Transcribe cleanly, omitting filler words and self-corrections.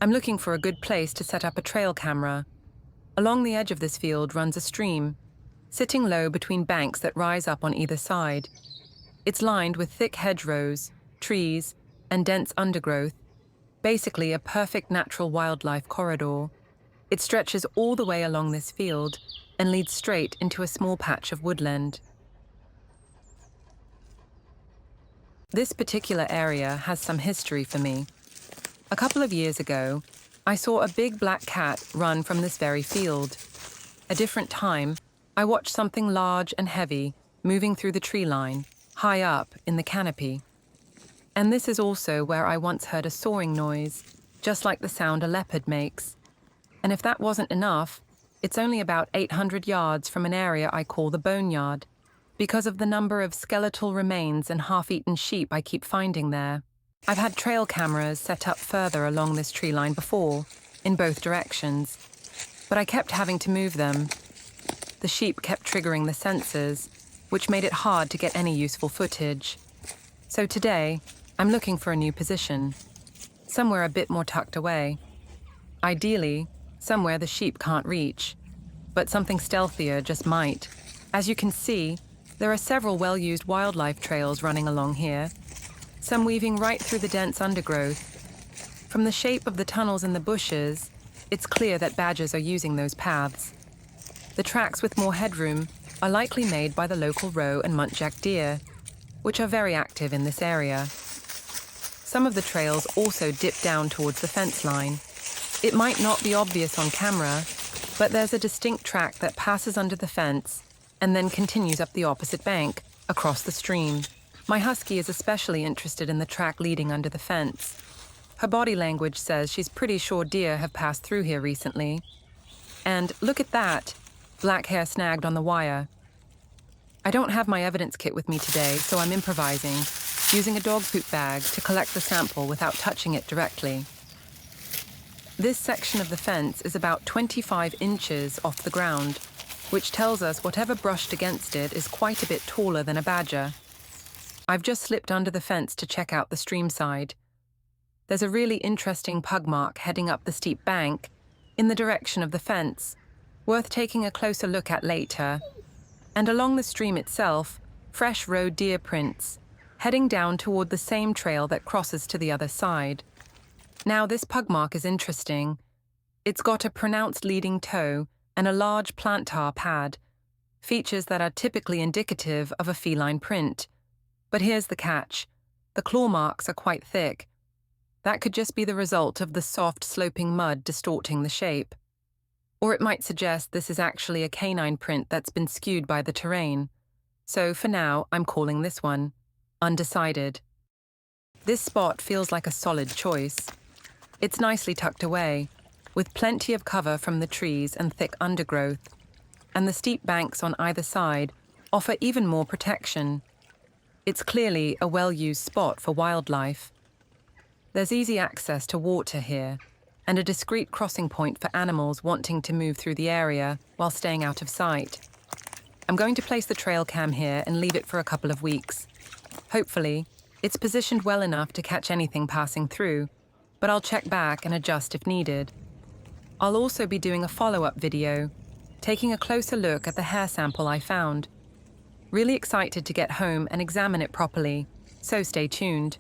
I'm looking for a good place to set up a trail camera. Along the edge of this field runs a stream, sitting low between banks that rise up on either side. It's lined with thick hedgerows, trees, and dense undergrowth, basically a perfect natural wildlife corridor. It stretches all the way along this field and leads straight into a small patch of woodland. This particular area has some history for me. A couple of years ago, I saw a big black cat run from this very field. A different time, I watched something large and heavy moving through the tree line, high up in the canopy. And this is also where I once heard a soaring noise, just like the sound a leopard makes. And if that wasn't enough, it's only about 800 yards from an area I call the boneyard, because of the number of skeletal remains and half-eaten sheep I keep finding there. I've had trail cameras set up further along this tree line before, in both directions, but I kept having to move them. The sheep kept triggering the sensors, which made it hard to get any useful footage. So today, I'm looking for a new position, somewhere a bit more tucked away. Ideally, somewhere the sheep can't reach, but something stealthier just might. As you can see, there are several well-used wildlife trails running along here, some weaving right through the dense undergrowth. From the shape of the tunnels in the bushes, it's clear that badgers are using those paths. The tracks with more headroom are likely made by the local roe and muntjac deer, which are very active in this area. Some of the trails also dip down towards the fence line. It might not be obvious on camera, but there's a distinct track that passes under the fence and then continues up the opposite bank, across the stream. My husky is especially interested in the track leading under the fence. Her body language says she's pretty sure deer have passed through here recently. And look at that, black hair snagged on the wire. I don't have my evidence kit with me today, so I'm improvising, using a dog poop bag to collect the sample without touching it directly. This section of the fence is about 25 inches off the ground, which tells us whatever brushed against it is quite a bit taller than a badger. I've just slipped under the fence to check out the stream side. There's a really interesting pug mark heading up the steep bank in the direction of the fence, worth taking a closer look at later. And along the stream itself, fresh roe deer prints, heading down toward the same trail that crosses to the other side. Now, this pug mark is interesting. It's got a pronounced leading toe and a large plantar pad, features that are typically indicative of a feline print. But here's the catch. The claw marks are quite thick. That could just be the result of the soft, sloping mud distorting the shape. Or it might suggest this is actually a canine print that's been skewed by the terrain. So for now, I'm calling this one undecided. This spot feels like a solid choice. It's nicely tucked away, with plenty of cover from the trees and thick undergrowth, and the steep banks on either side offer even more protection. It's clearly a well-used spot for wildlife. There's easy access to water here, and a discreet crossing point for animals wanting to move through the area while staying out of sight. I'm going to place the trail cam here and leave it for a couple of weeks. Hopefully, it's positioned well enough to catch anything passing through, but I'll check back and adjust if needed. I'll also be doing a follow-up video, taking a closer look at the hair sample I found. Really excited to get home and examine it properly, so stay tuned.